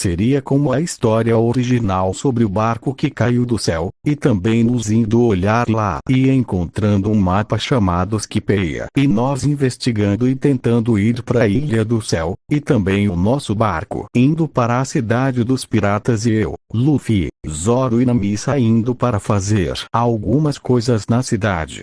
Seria como a história original sobre o barco que caiu do céu, e também nos indo olhar lá e encontrando um mapa chamado Skypeia, e nós investigando e tentando ir para a Ilha do Céu, e também o nosso barco indo para a cidade dos piratas e eu, Luffy, Zoro e Nami saindo para fazer algumas coisas na cidade.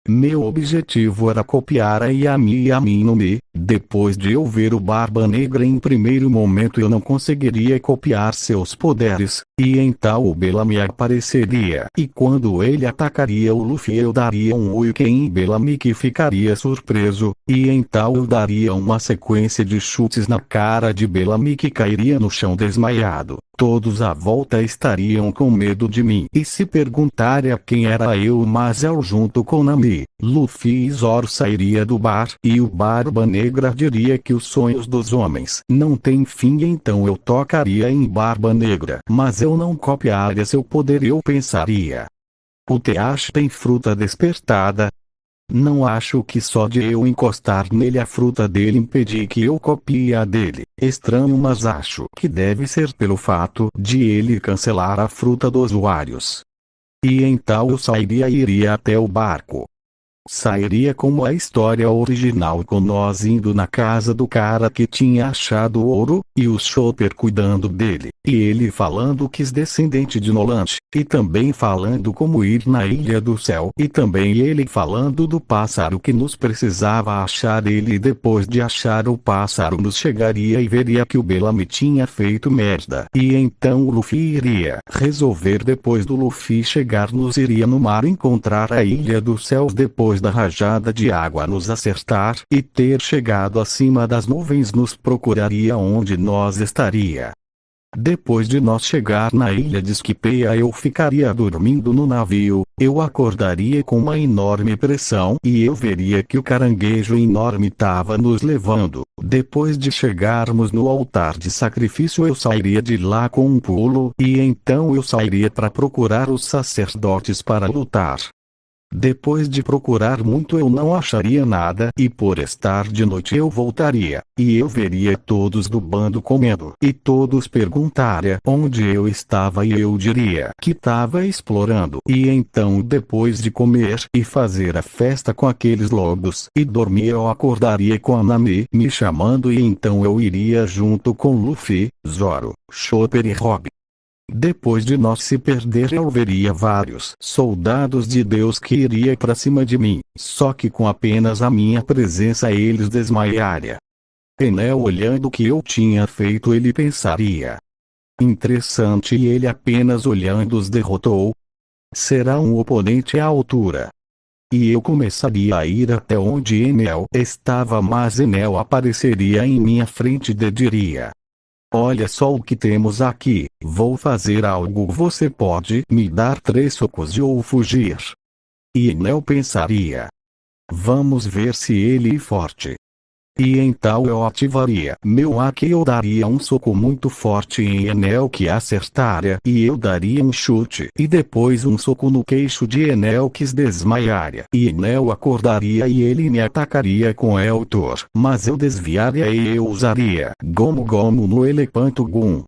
Meu objetivo era copiar a Yami no Mi. Depois de eu ver o Barba Negra em primeiro momento eu não conseguiria copiar seus poderes, e então o Bellamy apareceria e quando ele atacaria o Luffy eu daria um Uike em Bellamy que ficaria surpreso, e então eu daria uma sequência de chutes na cara de Bellamy que cairia no chão desmaiado. Todos à volta estariam com medo de mim e se perguntarem a quem era eu, mas eu junto com Nami, Luffy e Zoro sairia do bar e o Barba Negra diria que os sonhos dos homens não têm fim, então eu tocaria em Barba Negra, mas eu não copiaria seu poder. Eu pensaria: o Teache tem fruta despertada? Não acho que só de eu encostar nele a fruta dele impedir que eu copie a dele. Estranho, mas acho que deve ser pelo fato de ele cancelar a fruta dos usuários. E então eu sairia e iria até o barco. Sairia como a história original, com nós indo na casa do cara que tinha achado o ouro, e o Chopper cuidando dele, e ele falando que é descendente de Noland, e também falando como ir na Ilha do Céu, e também ele falando do pássaro que nos precisava achar ele, e depois de achar o pássaro nos chegaria e veria que o Bellamy tinha feito merda, e então o Luffy iria resolver. Depois do Luffy chegar nos iria no mar encontrar a Ilha do Céu depois da rajada de água nos acertar e ter chegado acima das nuvens nos procuraria onde nós estaria. Depois de nós chegar na ilha de Skypeia eu ficaria dormindo no navio, eu acordaria com uma enorme pressão e eu veria que o caranguejo enorme estava nos levando. Depois de chegarmos no altar de sacrifício eu sairia de lá com um pulo e então eu sairia para procurar os sacerdotes para lutar. Depois de procurar muito eu não acharia nada e por estar de noite eu voltaria, e eu veria todos do bando comendo, e todos perguntariam onde eu estava e eu diria que estava explorando, e então depois de comer e fazer a festa com aqueles lobos e dormir eu acordaria com a Nami me chamando e então eu iria junto com Luffy, Zoro, Chopper e Robin. Depois de nós se perder eu veria vários soldados de Deus que iria para cima de mim, só que com apenas a minha presença eles desmaiariam. Enel olhando o que eu tinha feito ele pensaria: interessante, e ele apenas olhando os derrotou. Será um oponente à altura. E eu começaria a ir até onde Enel estava, mas Enel apareceria em minha frente e diria: olha só o que temos aqui, vou fazer algo, você pode me dar 3 socos e ou fugir. E Enel pensaria: vamos ver se ele é forte. E então eu ativaria meu Haki e eu daria um soco muito forte em Enel que acertaria e eu daria um chute e depois um soco no queixo de Enel que desmaiaria e Enel acordaria e ele me atacaria com Eltor, mas eu desviaria e eu usaria Gomu Gomu no Elepanto Gun.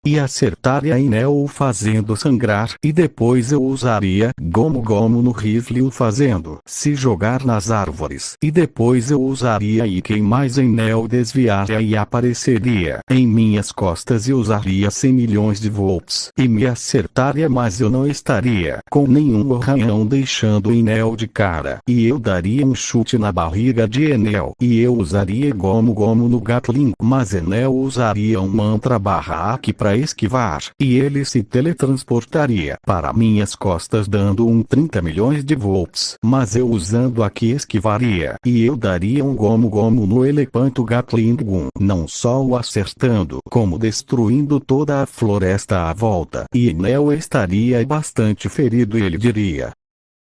E acertaria Enel o fazendo sangrar e depois eu usaria Gomu Gomu no rifle o fazendo se jogar nas árvores e depois eu usaria Iken mais Enel desviaria e apareceria em minhas costas e usaria 100 milhões de volts e me acertaria, mas eu não estaria com nenhum arranhão deixando Enel de cara e eu daria um chute na barriga de Enel e eu usaria Gomu Gomu no Gatling, mas Enel usaria um mantra /Haki para esquivar, e ele se teletransportaria para minhas costas dando 30 milhões de volts, mas eu usando aqui esquivaria, e eu daria um Gomu Gomu no Elepanto Gatling Gun, não só o acertando, como destruindo toda a floresta à volta, e Enel estaria bastante ferido e ele diria: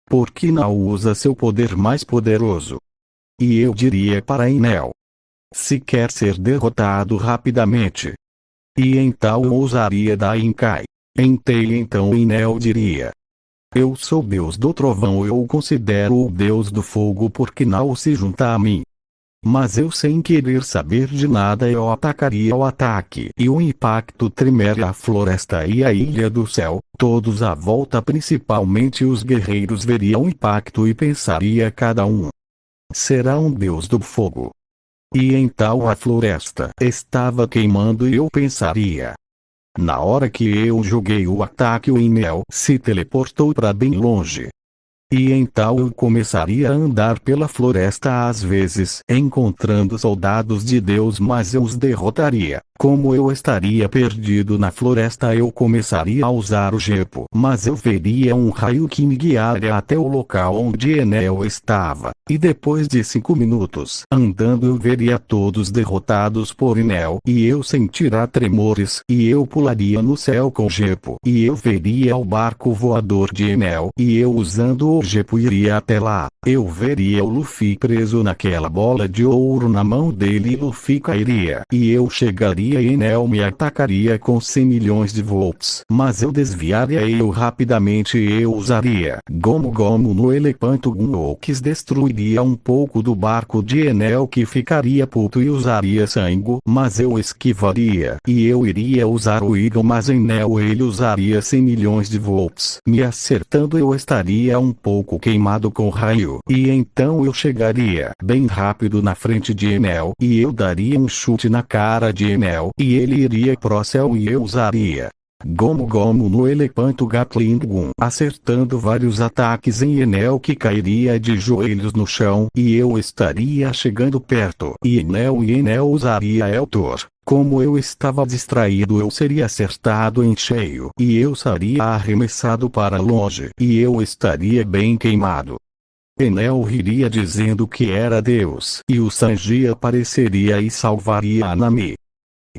por que não usa seu poder mais poderoso? E eu diria para Enel: se quer ser derrotado rapidamente. E então usaria Dainkai. Então Enel diria: eu sou Deus do Trovão, eu o considero o Deus do Fogo porque não se junta a mim. Mas eu, sem querer saber de nada, eu atacaria o ataque, e o impacto tremeria a floresta e a ilha do céu. Todos à volta, principalmente os guerreiros, veriam o impacto e pensaria cada um: será um deus do fogo. E então a floresta estava queimando e eu pensaria: na hora que eu joguei o ataque, o Enel se teleportou para bem longe. E então eu começaria a andar pela floresta, às vezes encontrando soldados de Deus, mas eu os derrotaria. Como eu estaria perdido na floresta, eu começaria a usar o Gepo, mas eu veria um raio que me guiaria até o local onde Enel estava. E depois de 5 minutos andando, eu veria todos derrotados por Enel, e eu sentiria tremores, e eu pularia no céu com o Gepo, e eu veria o barco voador de Enel, e eu, usando o Gepo, iria até lá. Eu veria o Luffy preso naquela bola de ouro na mão dele, e Luffy cairia, e eu chegaria e Enel me atacaria com 100 milhões de volts. Mas eu desviaria e eu rapidamente eu usaria Gomu Gomu no Elefanto Gun, que destruiria um pouco do barco de Enel, que ficaria puto, e usaria Sango, mas eu esquivaria, e eu iria usar o Eagle, mas Enel ele usaria 100 milhões de volts, me acertando. Eu estaria um pouco queimado com raio, e então eu chegaria bem rápido na frente de Enel, e eu daria um chute na cara de Enel, e ele iria pro céu, e eu usaria Gomu Gomu no Elefanto Gatling Gun, acertando vários ataques em Enel, que cairia de joelhos no chão, e eu estaria chegando perto, e Enel usaria Eltor. Como eu estava distraído, eu seria acertado em cheio, e eu seria arremessado para longe, e eu estaria bem queimado. Enel riria dizendo que era Deus, e o Sanji apareceria e salvaria a Nami.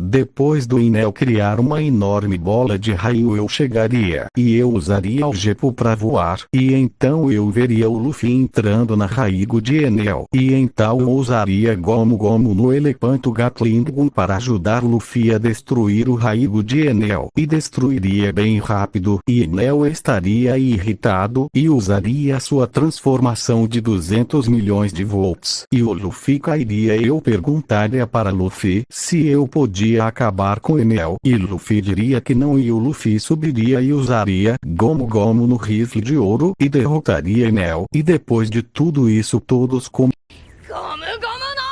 Depois do Enel criar uma enorme bola de raio, eu chegaria, e eu usaria o Gepo para voar, e então eu veria o Luffy entrando na Raigo de Enel, e então eu usaria Gomu Gomu no Elefanto Gatling Gun para ajudar o Luffy a destruir o Raigo de Enel, e destruiria bem rápido, e Enel estaria irritado, e usaria sua transformação de 200 milhões de volts, e o Luffy cairia, e eu perguntaria para Luffy se eu podia acabar com Enel, e Luffy diria que não, e o Luffy subiria e usaria Gomu Gomu no rifle de ouro, e derrotaria Enel, e depois de tudo isso todos com Gomu Gomu no!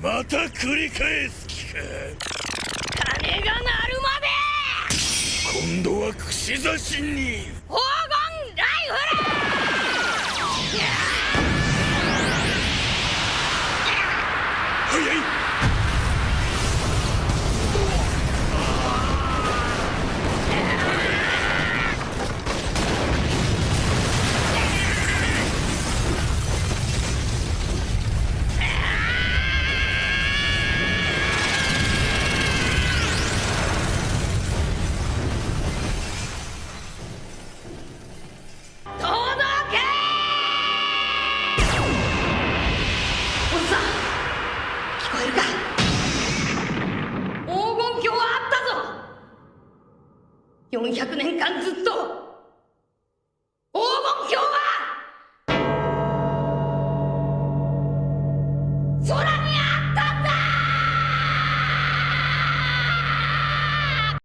また繰り返す気か。鐘が鳴るまで今度は串刺しに。黄金ライフル早い。400年間ずっと黄金鏡は空にあったんだ!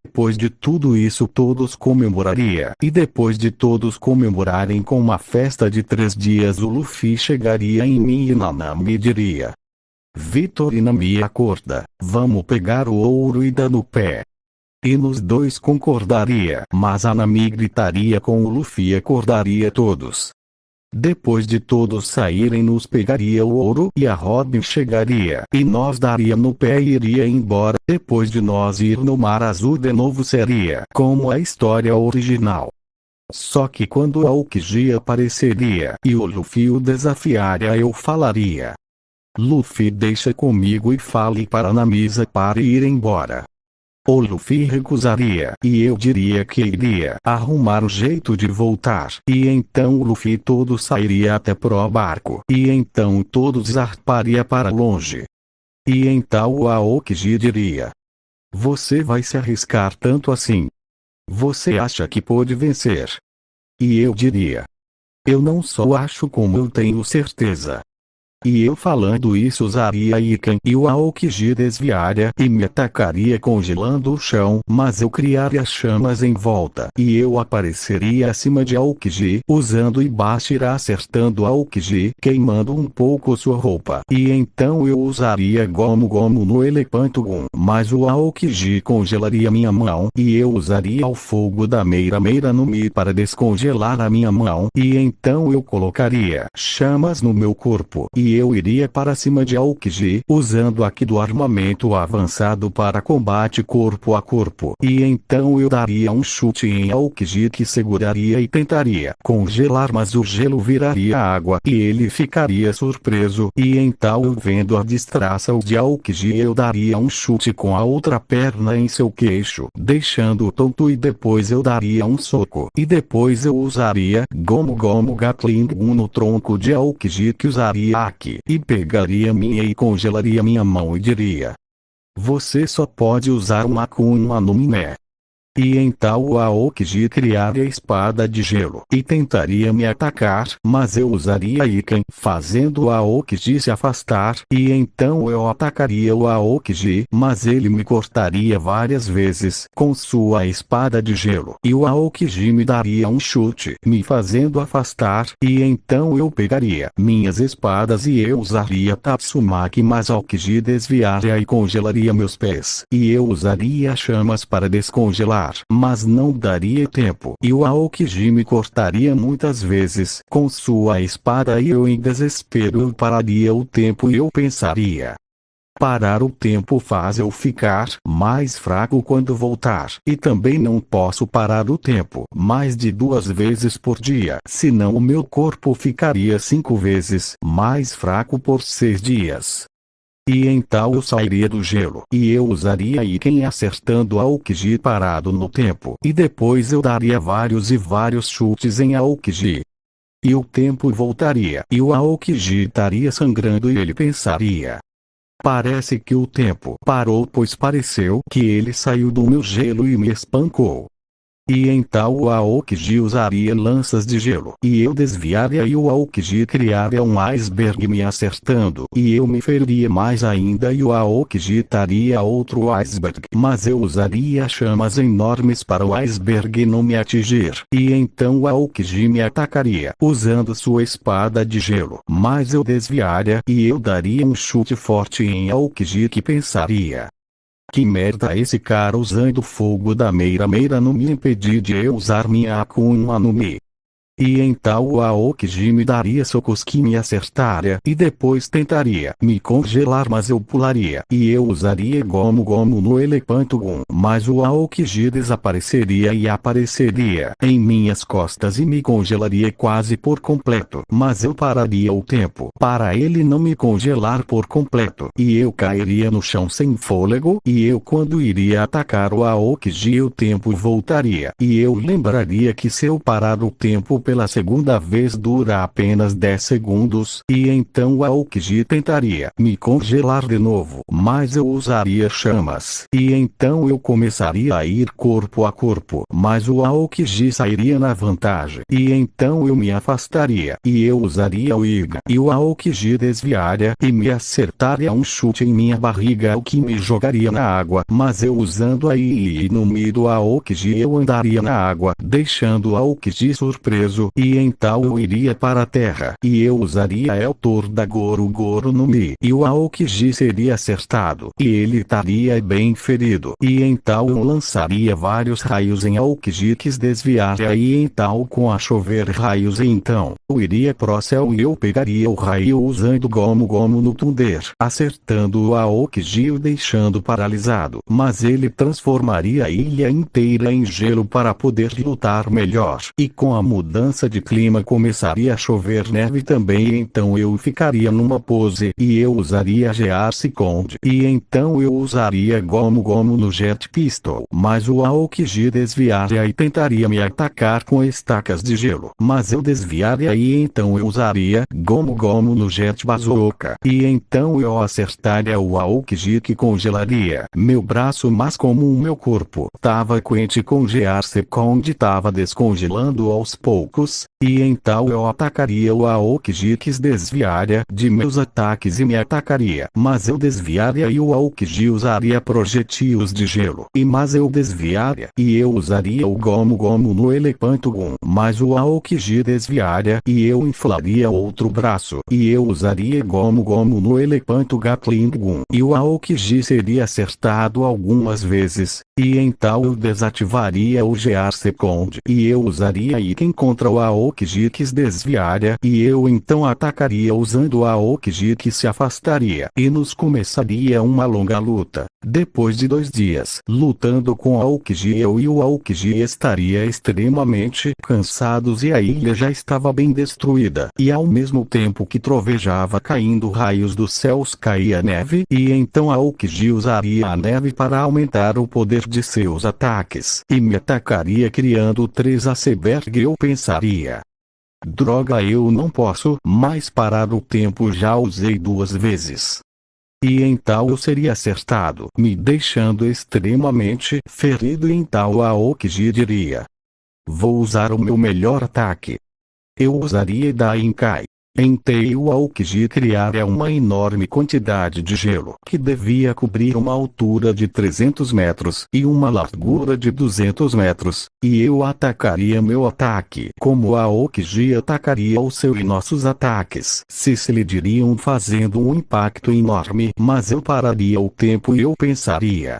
Depois de tudo isso todos comemoraria, e depois de todos comemorarem com uma festa de 3 dias, o Luffy chegaria em mim e Nanami diria: Vitor e Nami, acorda, vamos pegar o ouro e dar no pé. E nos dois concordaria, mas a Nami gritaria com o Luffy e acordaria todos. Depois de todos saírem, nos pegaria o ouro, e a Robin chegaria, e nós daria no pé e iria embora. Depois de nós ir no Mar Azul de novo, seria como a história original. Só que quando a Aokiji apareceria, e o Luffy o desafiaria, eu falaria: Luffy, deixa comigo e fale para Namisa para ir embora. O Luffy recusaria, e eu diria que iria arrumar um jeito de voltar, e então o Luffy todo sairia até pro barco, e então todos zarparia para longe. E então o Aokiji diria: Você vai se arriscar tanto assim? Você acha que pode vencer? E eu diria: Eu não só acho como eu tenho certeza. E eu falando isso usaria Ikan e o Aokiji desviaria e me atacaria congelando o chão, mas eu criaria chamas em volta e eu apareceria acima de Aokiji usando Ibashira acertando Aokiji queimando um pouco sua roupa e então eu usaria Gomu Gomu no Elepanto-gun, mas o Aokiji congelaria minha mão e eu usaria o fogo da Meira Meira no Mi para descongelar a minha mão e então eu colocaria chamas no meu corpo e eu iria para cima de Aokiji, usando aqui do armamento avançado para combate corpo a corpo. E então eu daria um chute em Aokiji que seguraria e tentaria congelar, mas o gelo viraria água e ele ficaria surpreso. E então eu vendo a distração de Aokiji eu daria um chute com a outra perna em seu queixo, deixando-o tonto e depois eu daria um soco. E depois eu usaria Gomu Gomu Gatling-gun no tronco de Aokiji que usaria aqui. E pegaria minha e congelaria minha mão e diria: você só pode usar uma Akuma no Mi, né? E então o Aokiji criaria a espada de gelo e tentaria me atacar, mas eu usaria Ikan fazendo o Aokiji se afastar e então eu atacaria o Aokiji, mas ele me cortaria várias vezes com sua espada de gelo e o Aokiji me daria um chute me fazendo afastar e então eu pegaria minhas espadas e eu usaria Tatsumaki, mas Aokiji desviaria e congelaria meus pés e eu usaria chamas para descongelar, mas não daria tempo e o Aokiji me cortaria muitas vezes com sua espada e eu em desespero eu pararia o tempo e eu pensaria: parar o tempo faz eu ficar mais fraco quando voltar. E também não posso parar o tempo mais de 2 vezes por dia, senão o meu corpo ficaria 5 vezes mais fraco por 6 dias. E então eu sairia do gelo e eu usaria Iken acertando Aokiji parado no tempo e depois eu daria vários e vários chutes em Aokiji. E o tempo voltaria e o Aokiji estaria sangrando e ele pensaria: parece que o tempo parou, pois pareceu que ele saiu do meu gelo e me espancou. E então o Aokiji usaria lanças de gelo e eu desviaria e o Aokiji criaria um iceberg me acertando e eu me feriria mais ainda e o Aokiji estaria outro iceberg, mas eu usaria chamas enormes para o iceberg não me atingir e então o Aokiji me atacaria usando sua espada de gelo, mas eu desviaria e eu daria um chute forte em Aokiji que pensaria: que merda esse cara usando o fogo da Meira Meira no Mi impedir de eu usar minha Akuma no Mi. E então o Aokiji me daria socos que me acertaria e depois tentaria me congelar, mas eu pularia e eu usaria Gomu Gomu no Elepanto-gun, mas o Aokiji desapareceria e apareceria em minhas costas e me congelaria quase por completo, mas eu pararia o tempo para ele não me congelar por completo e eu cairia no chão sem fôlego e eu quando iria atacar o Aokiji o tempo voltaria e eu lembraria que se eu parar o tempo pela segunda vez dura apenas 10 segundos e então o Aokiji tentaria me congelar de novo, mas eu usaria chamas e então eu começaria a ir corpo a corpo, mas o Aokiji sairia na vantagem e então eu me afastaria e eu usaria o Iga e o Aokiji desviaria e me acertaria um chute em minha barriga o que me jogaria na água, mas eu usando a Ii no Mi do Aokiji eu andaria na água deixando o Aokiji surpreso e então eu iria para a terra e eu usaria El Tor da Goro Goro no Mi e o Aokiji seria acertado e ele estaria bem ferido e então eu lançaria vários raios em Aokiji que desviaria e então com a chover raios e então eu iria pro céu e eu pegaria o raio usando Gomu Gomu no Thunder acertando o Aokiji e o deixando paralisado, mas ele transformaria a ilha inteira em gelo para poder lutar melhor e com a mudança de clima começaria a chover neve também e então eu ficaria numa pose e eu usaria Gear Second e então eu usaria Gomu Gomu no Jet Pistol, mas o Aokiji desviaria e tentaria me atacar com estacas de gelo, mas eu desviaria e então eu usaria Gomu Gomu no Jet Bazooka e então eu acertaria o Aokiji que congelaria meu braço, mas como o meu corpo tava quente com Gear Second tava descongelando aos poucos, E então eu atacaria o Aokiji que desviaria de meus ataques e me atacaria. Mas eu desviaria e o Aokiji usaria projetis de gelo. Mas eu desviaria e eu usaria o Gomu Gomu no Elefanto Gun. Mas o Aokiji desviaria e eu inflaria outro braço. E eu usaria Gomu Gomu no Elefanto Gatling Gun. E o Aokiji seria acertado algumas vezes. E então eu desativaria o Gear Second. E eu usaria Iken contra o Aokiji que desviaria. E eu então atacaria usando o Aokiji que se afastaria. E nos começaria uma longa luta. Depois de 2 dias lutando com o Aokiji, eu e o Aokiji estaria extremamente cansados e a ilha já estava bem destruída. E ao mesmo tempo que trovejava caindo raios dos céus caía neve. E então a Aokiji usaria a neve para aumentar o poder de seus ataques. E me atacaria criando 3 iceberg. Eu pensaria: droga, eu não posso mais parar o tempo, já usei 2 vezes. E então eu seria acertado, me deixando extremamente ferido. E então a Aokiji diria: vou usar o meu melhor ataque. Eu usaria Dainkai. Então o Aokiji criaria uma enorme quantidade de gelo que devia cobrir uma altura de 300 metros e uma largura de 200 metros, e eu atacaria meu ataque como a Aokiji atacaria o seu, e nossos ataques se colidiriam fazendo um impacto enorme. Mas eu pararia o tempo e eu pensaria: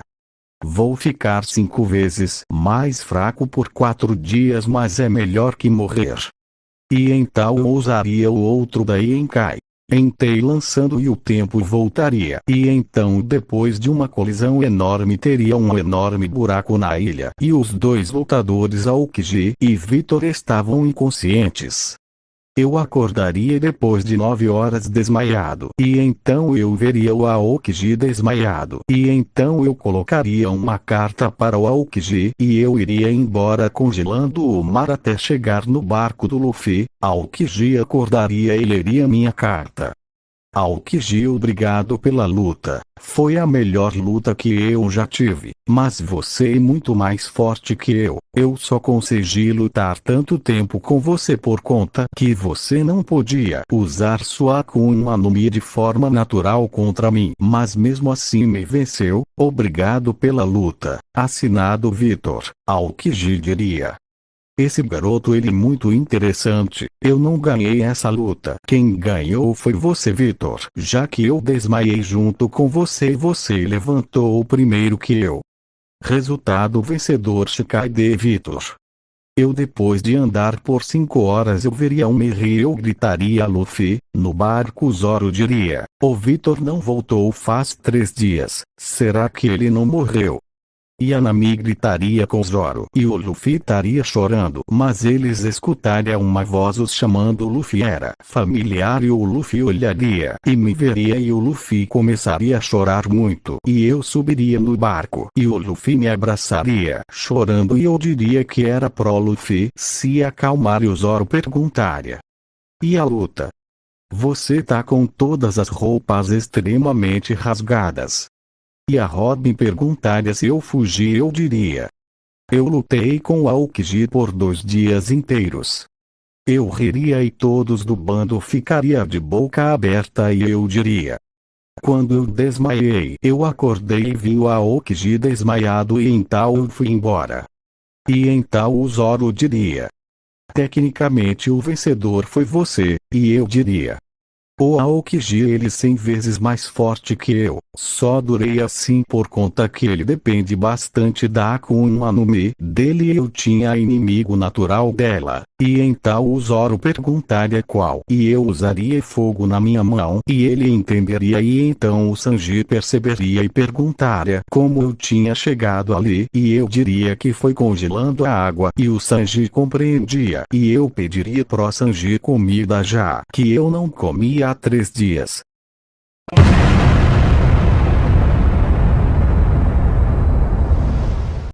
vou ficar 5 vezes mais fraco por 4 dias, mas é melhor que morrer. E então eu usaria o outro Dainkai. Entei lançando e o tempo voltaria. E então depois de uma colisão enorme teria um enorme buraco na ilha. E os 2 lutadores Aokiji e Vitor estavam inconscientes. Eu acordaria depois de 9 horas desmaiado. E então eu veria o Aokiji desmaiado. E então eu colocaria uma carta para o Aokiji. E eu iria embora congelando o mar até chegar no barco do Luffy. Aokiji acordaria e leria minha carta. Aokiji, obrigado pela luta. Foi a melhor luta que eu já tive. Mas você é muito mais forte que eu. Eu só consegui lutar tanto tempo com você por conta que você não podia usar sua Akuma no Mi de forma natural contra mim. Mas mesmo assim me venceu. Obrigado pela luta. Assinado Vitor. Aokiji diria: esse garoto, ele é muito interessante. Eu não ganhei essa luta. Quem ganhou foi você, Vitor. Já que eu desmaiei junto com você e você levantou primeiro que eu. Resultado vencedor Shikaide Vitor. Eu, depois de andar por 5 horas, eu veria um Merry e eu gritaria a Luffy. No barco Zoro diria: o Vitor não voltou faz 3 dias. Será que ele não morreu? E a Nami gritaria com Zoro. E o Luffy estaria chorando. Mas eles escutariam uma voz os chamando. O Luffy era familiar e o Luffy olharia e me veria e o Luffy começaria a chorar muito. E eu subiria no barco e o Luffy me abraçaria chorando e eu diria que era pro Luffy se acalmar. E o Zoro perguntaria: e a luta? Você tá com todas as roupas extremamente rasgadas. E a Robin perguntaria se eu fugi. Eu diria: eu lutei com o Aokiji por 2 dias inteiros. Eu riria e todos do bando ficariam de boca aberta e eu diria: quando eu desmaiei, eu acordei e vi o Aokiji desmaiado e então eu fui embora. E então o Zoro diria: tecnicamente o vencedor foi você. E eu diria: o Aokiji, ele 100 vezes mais forte que eu. Só durei assim por conta que ele depende bastante da Akuma no Mi dele e eu tinha inimigo natural dela. E então o Zoro perguntaria qual. E eu usaria fogo na minha mão e ele entenderia. E então o Sanji perceberia e perguntaria como eu tinha chegado ali. E eu diria que foi congelando a água. E o Sanji compreendia. E eu pediria pro Sanji comida já que eu não comia há 3 dias.